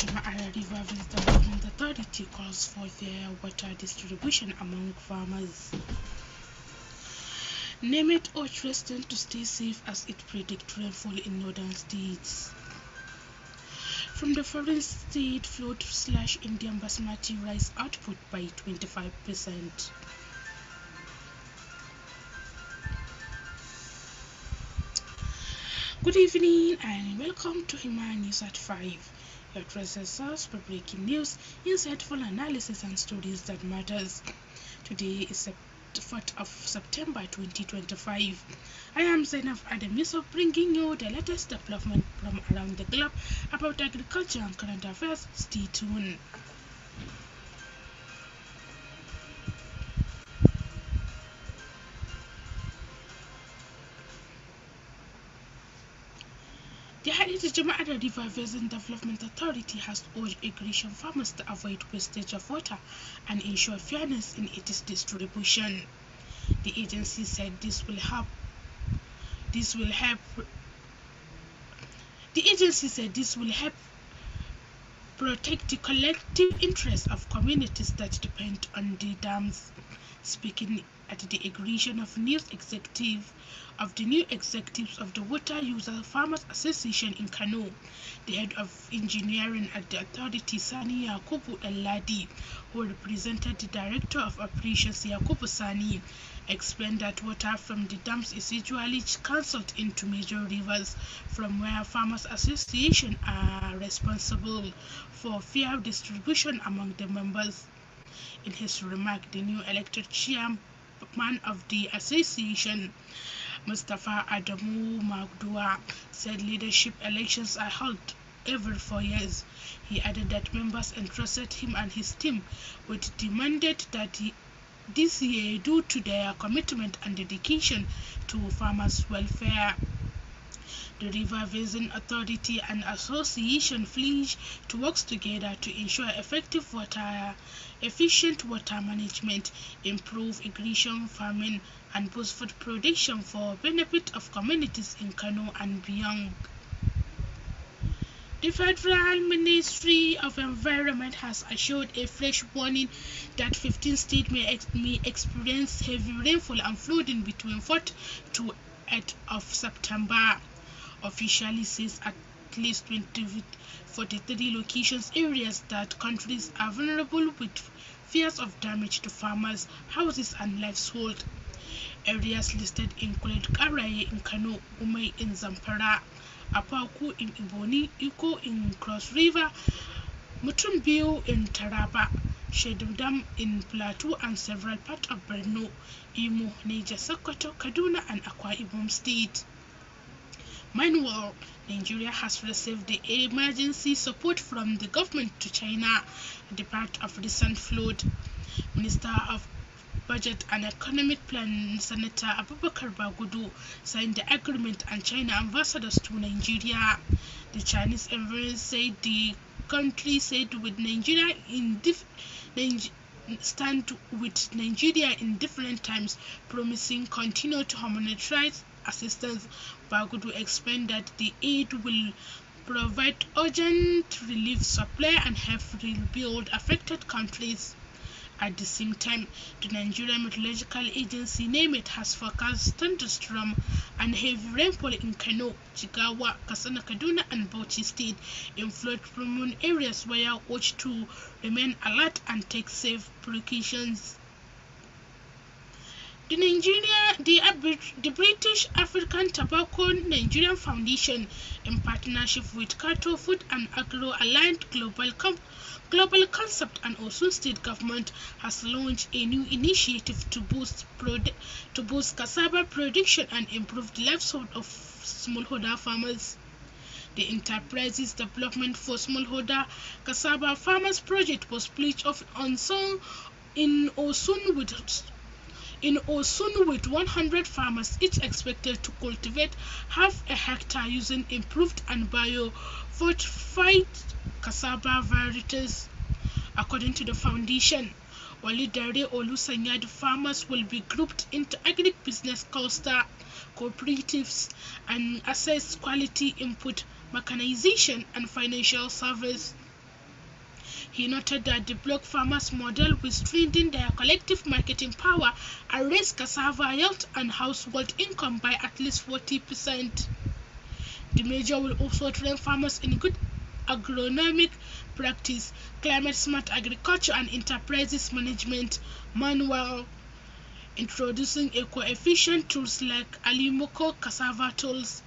Himma River Development Authority calls for fair water distribution among farmers. NEMET urged residents to stay safe as it predicts rainfall in northern states. From the foreign state, flood/Indian basmati rice output by 25%. Good evening and welcome to Himma News at 5. Your trusted source for breaking news, insightful analysis and stories that matters. Today is the 4th of September 2025. I am Zainab Adam Yusuf, bringing you the latest development from around the globe about agriculture and current affairs. Stay tuned. The Himma River Basin Development Authority has urged irrigation farmers to avoid wastage of water and ensure fairness in its distribution. The agency said this will help protect the collective interests of communities that depend on the dams. Speaking at the inauguration of the new executives of the Water User Farmers Association in Kano, the head of engineering at the authority, Sani Yakubu Ladi, who represented the director of operations, Yakubu Sani, explained that water from the dams is usually cancelled into major rivers, from where farmers associations are responsible for fair distribution among the members. In his remark, the new elected chairman of the association, Mustafa Adamu Magdua, said leadership elections are held every 4 years. He added that members entrusted him and his team with the mandate that this year due to their commitment and dedication to farmers' welfare. The River Basin Authority and Association pledge to work together to ensure efficient water management, improve irrigation farming, and boost food production for benefit of communities in Kano and beyond. The Federal Ministry of Environment has issued a fresh warning that 15 states may experience heavy rainfall and flooding between 4th to 8th of September. Officially says at least 43 locations areas that countries are vulnerable with fears of damage to farmers, houses and livestock. Areas listed include Karaye in Kano, Umai in Zamfara, Apaku in Iboni, Iko in Cross River, Mutumbiu in Taraba, Shedudam in Plateau and several parts of Borno, Imo, Niger, Sokoto, Kaduna and Akwa Ibom State. Meanwhile, Nigeria has received the emergency support from the government to China at the part of recent flood. Minister of Budget and Economic Plan Senator Abubakar Bagudu signed the agreement and China ambassadors to Nigeria. The Chinese embassy said the country stand with Nigeria in different times, promising continued humanitarian assistance. Bagudu explained that the aid will provide urgent relief supply and help rebuild affected countries. At the same time, the Nigerian Meteorological Agency NEMET has forecast thunderstorm and heavy rainfall in Kano, Jigawa, Katsina, Kaduna and Bauchi State in flood-prone areas where urged to remain alert and take safe precautions. The British African Tobacco Nigerian Foundation, in partnership with Cato Food and Agro-Aligned Global Concept and Osun State Government, has launched a new initiative to boost cassava production and improve the livelihood of smallholder farmers. The Enterprises Development for Smallholder Cassava Farmers project was pledged in Osun with 100 farmers, each expected to cultivate half a hectare using improved and bio-fortified cassava varieties. According to the foundation, Olidare Olusanya, the farmers will be grouped into agribusiness cluster cooperatives and assess quality input, mechanization and financial service. He noted that the block farmers model will strengthen their collective marketing power and raise cassava yield and household income by at least 40%. The measure will also train farmers in good agronomic practice, climate-smart agriculture, and enterprises management manual, introducing eco-efficient tools like Alimoko cassava tools.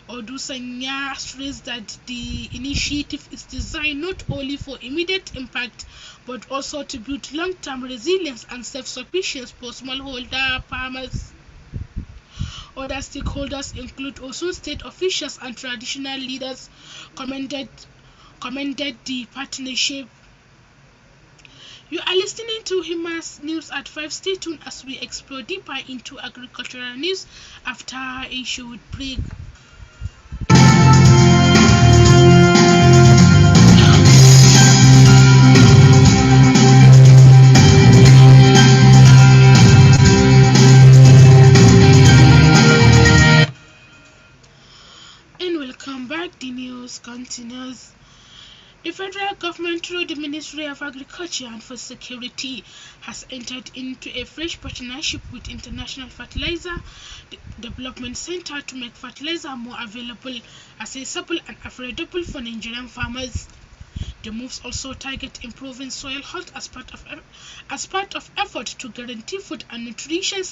Odusanya stressed that the initiative is designed not only for immediate impact but also to build long-term resilience and self-sufficiency for smallholder farmers. Other stakeholders include Osun state officials and traditional leaders commended the partnership. You are listening to Himma's News at 5. Stay tuned as we explore deeper into agricultural news after a short break. And welcome back. The news continues. The federal government, through the Ministry of Agriculture and Food Security, has entered into a fresh partnership with International Fertilizer Development Center to make fertilizer more available, accessible, and affordable for Nigerian farmers. The moves also target improving soil health as part of effort to guarantee food and nutrition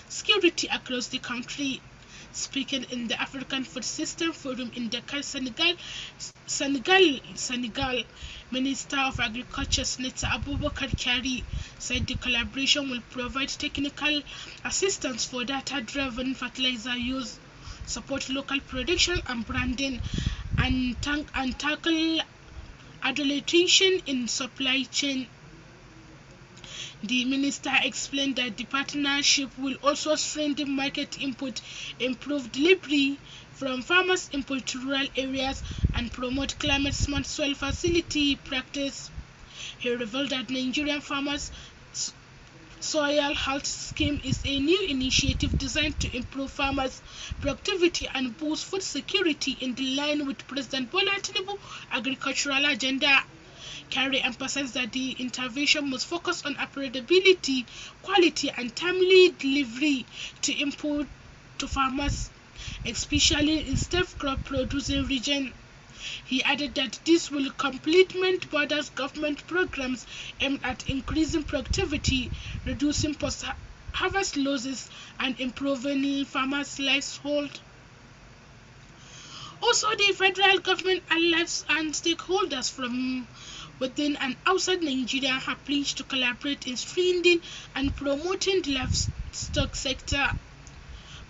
security across the country. Speaking in the African Food System Forum in Dakar, Senegal, Minister of Agriculture Senator Abubakar Kyari said the collaboration will provide technical assistance for data-driven fertilizer use, support local production and branding, and tackle adulteration in supply chain. The minister explained that the partnership will also strengthen market input, improve delivery from farmers' input to rural areas, and promote climate-smart soil facility practice. He revealed that Nigerian farmers' soil health scheme is a new initiative designed to improve farmers' productivity and boost food security in line with President Bola Tinubu's agricultural agenda. Kyari emphasized that the intervention must focus on affordability, quality, and timely delivery to input to farmers, especially in staple crop producing regions. He added that this will complement broader government programs aimed at increasing productivity, reducing post-harvest losses, and improving farmers' livelihood. Also, the federal government and stakeholders from within and outside Nigeria have pledged to collaborate in strengthening and promoting the livestock sector.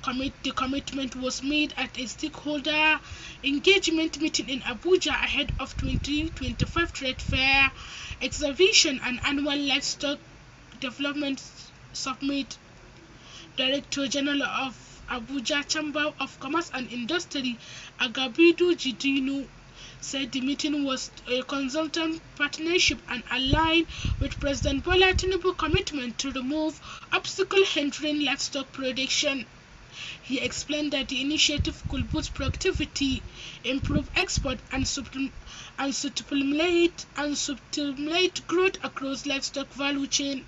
The commitment was made at a stakeholder engagement meeting in Abuja ahead of 2025 Trade Fair Exhibition and Annual Livestock Development Summit. Director General of Abuja Chamber of Commerce and Industry, Agabidu Jidinu, said the meeting was a consultant partnership and aligned with President Bola Tinubu's commitment to remove obstacles hindering livestock production. He explained that the initiative could boost productivity, improve export, and stimulate growth across livestock value chain.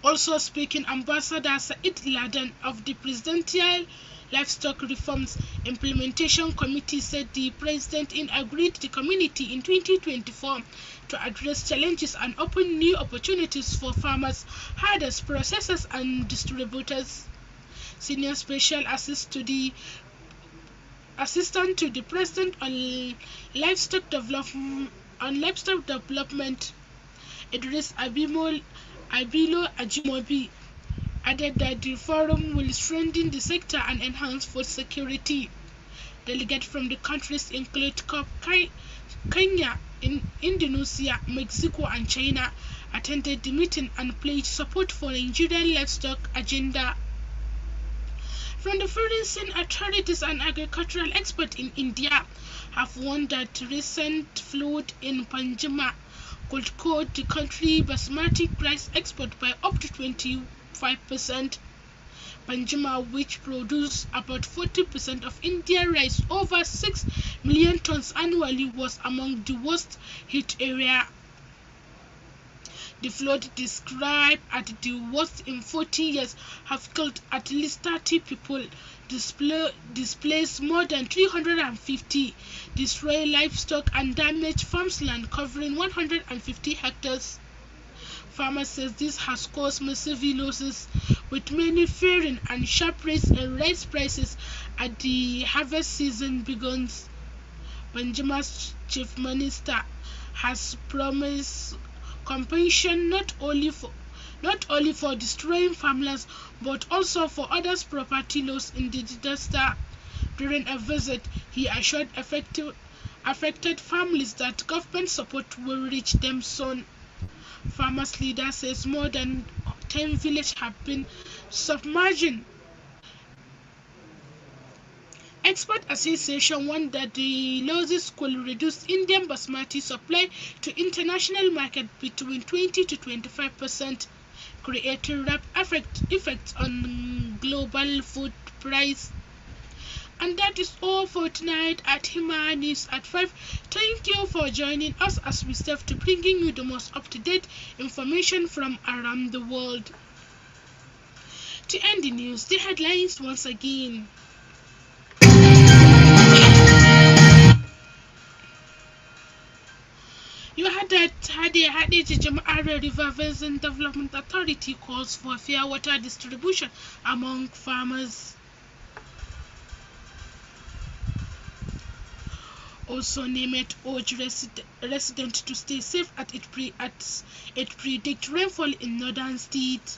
Also speaking, Ambassador Said Laden of the Presidential Livestock Reforms Implementation Committee said the President agreed the community in 2024 to address challenges and open new opportunities for farmers, herders, processors, and distributors. Senior Special Assistant to the President on Livestock Development, Idris Abilo Ajimobi, added that the forum will strengthen the sector and enhance food security. Delegates from the countries include Kenya, Indonesia, Mexico, and China attended the meeting and pledged support for Nigerian livestock agenda. From the foreign scene, authorities and agricultural experts in India have warned that recent flood in Panjima could cut the country's basmati rice export by up to 25%. Panjima, which produces about 40% of Indian rice, over 6 million tons annually was among the worst hit area. The flood, described as the worst in 40 years, have killed at least 30 people, displaced more than 350, destroyed livestock and damaged farmland covering 150 hectares. Farmers say this has caused massive losses, with many fearing a sharp rise in rice prices as the harvest season begins. Benjamin's chief minister has promised compensation not only for destroying farmlands but also for others' property loss in the disaster. During a visit, he assured affected families that government support will reach them soon. Farmers leader says more than 10 villages have been submerged. Export Association warned that the losses could reduce Indian basmati supply to international market between 20 to 25%, creating rapid effects on global food price. And that is all for tonight at Himma News at 5. Thank you for joining us as we strive to bringing you the most up-to-date information from around the world. To end the news, the headlines once again. You heard that Hadiji Jama'ar River Basin Development Authority calls for fair water distribution among farmers. Also, Nemet urged residents to stay safe as it predicts rainfall in northern states.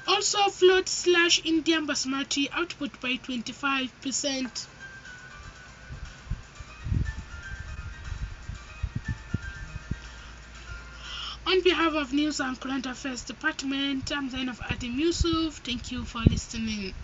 Also, flood slash Indian basmati output by 25%. On behalf of News and Current Affairs Department, I'm Yusuf. Thank you for listening.